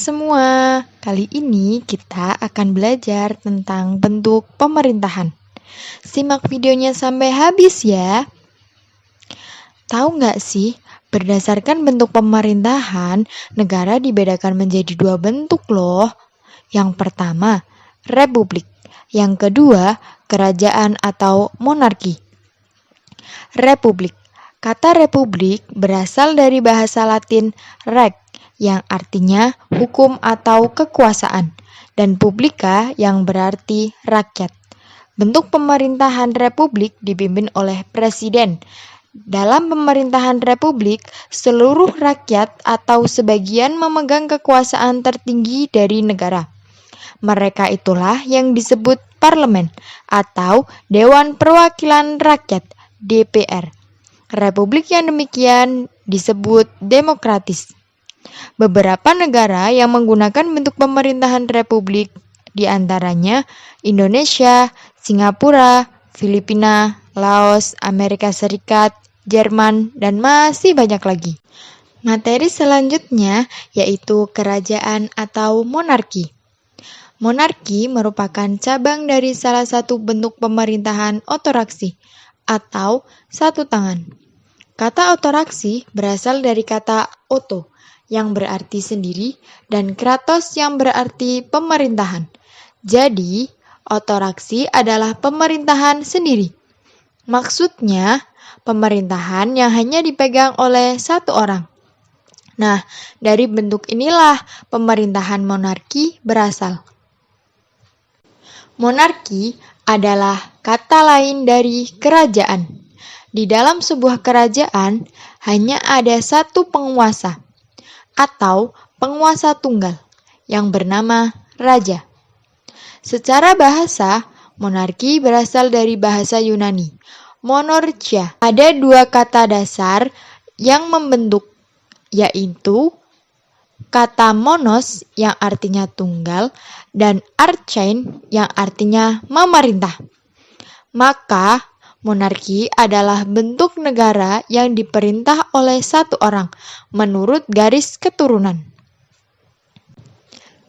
semua, kali ini kita akan belajar tentang bentuk pemerintahan. Simak videonya sampai habis ya. Tahu nggak sih, berdasarkan bentuk pemerintahan, negara dibedakan menjadi dua bentuk loh. Yang pertama, republik. Yang kedua, kerajaan atau monarki. Republik. Kata republik berasal dari bahasa Latin rex, yang artinya hukum atau kekuasaan, dan publica yang berarti rakyat. Bentuk pemerintahan republik dipimpin oleh presiden. Dalam pemerintahan republik, seluruh rakyat atau sebagian memegang kekuasaan tertinggi dari negara. Mereka itulah yang disebut parlemen atau Dewan Perwakilan Rakyat (DPR). Republik yang demikian disebut demokratis. Beberapa negara yang menggunakan bentuk pemerintahan republik diantaranya Indonesia, Singapura, Filipina, Laos, Amerika Serikat, Jerman, dan masih banyak lagi. Materi selanjutnya yaitu kerajaan atau monarki. Monarki merupakan cabang dari salah satu bentuk pemerintahan otokrasi atau satu tangan. Kata otokrasi berasal dari kata oto yang berarti sendiri dan kratos yang berarti pemerintahan. Jadi, otokrasi adalah pemerintahan sendiri. Maksudnya, pemerintahan yang hanya dipegang oleh satu orang. Nah, dari bentuk inilah pemerintahan monarki berasal. Monarki adalah kata lain dari kerajaan. Di dalam sebuah kerajaan hanya ada satu penguasa atau penguasa tunggal yang bernama raja. Secara bahasa, monarki berasal dari bahasa Yunani, monorchia. Ada dua kata dasar yang membentuk, yaitu kata monos yang artinya tunggal dan archein yang artinya memerintah. Maka, monarki adalah bentuk negara yang diperintah oleh satu orang menurut garis keturunan.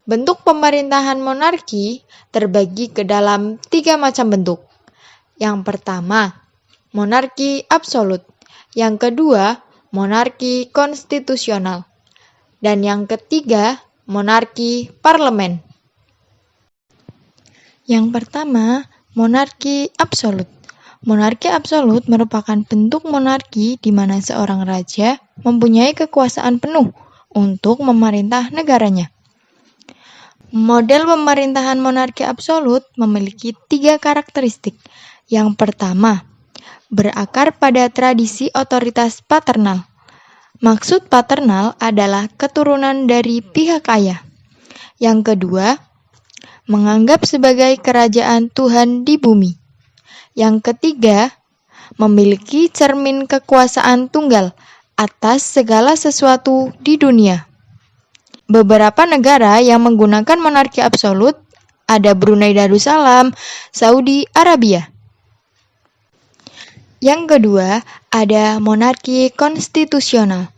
Bentuk pemerintahan monarki terbagi ke dalam 3 macam bentuk. Yang pertama, monarki absolut. Yang kedua, monarki konstitusional. Dan yang ketiga, monarki parlemen. Yang pertama, monarki absolut. Monarki absolut merupakan bentuk monarki di mana seorang raja mempunyai kekuasaan penuh untuk memerintah negaranya. Model pemerintahan monarki absolut memiliki 3 karakteristik. Yang pertama, berakar pada tradisi otoritas paternal. Maksud paternal adalah keturunan dari pihak ayah. Yang kedua, menganggap sebagai kerajaan Tuhan di bumi. Yang ketiga, memiliki cermin kekuasaan tunggal atas segala sesuatu di dunia. Beberapa negara yang menggunakan monarki absolut ada Brunei Darussalam, Saudi Arabia. Yang kedua, ada monarki konstitusional.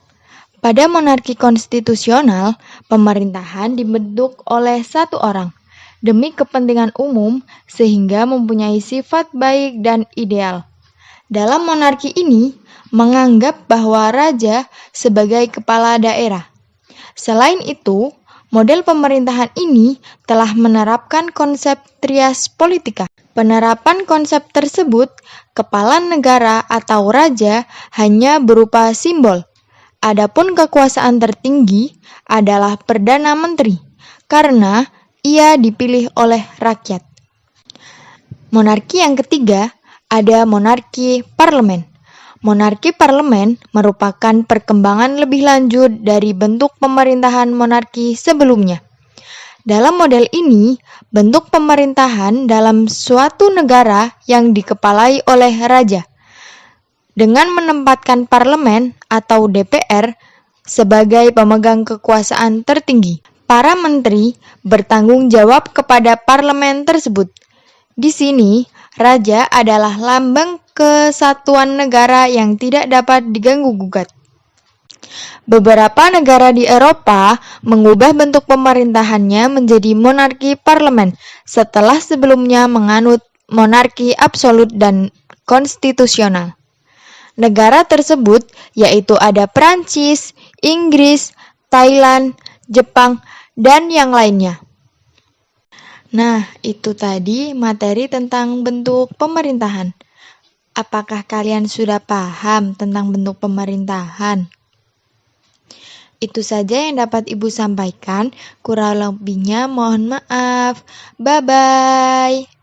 Pada monarki konstitusional, pemerintahan dibentuk oleh satu orang demi kepentingan umum sehingga mempunyai sifat baik dan ideal. Dalam monarki ini, menganggap bahwa raja sebagai kepala daerah. Selain itu, model pemerintahan ini telah menerapkan konsep trias politika. Penerapan konsep tersebut, kepala negara atau raja hanya berupa simbol. Adapun kekuasaan tertinggi adalah Perdana Menteri, karena ia dipilih oleh rakyat. Monarki yang ketiga ada monarki parlemen. Monarki parlemen merupakan perkembangan lebih lanjut dari bentuk pemerintahan monarki sebelumnya. Dalam model ini, bentuk pemerintahan dalam suatu negara yang dikepalai oleh raja, dengan menempatkan parlemen atau DPR sebagai pemegang kekuasaan tertinggi. Para menteri bertanggung jawab kepada parlemen tersebut. Di sini, raja adalah lambang kesatuan negara yang tidak dapat diganggu-gugat. Beberapa negara di Eropa mengubah bentuk pemerintahannya menjadi monarki parlemen setelah sebelumnya menganut monarki absolut dan konstitusional. Negara tersebut yaitu ada Prancis, Inggris, Thailand, Jepang, dan yang lainnya. Nah, itu tadi materi tentang bentuk pemerintahan. Apakah kalian sudah paham tentang bentuk pemerintahan? Itu saja yang dapat Ibu sampaikan. Kurang lebihnya mohon maaf. Bye-bye.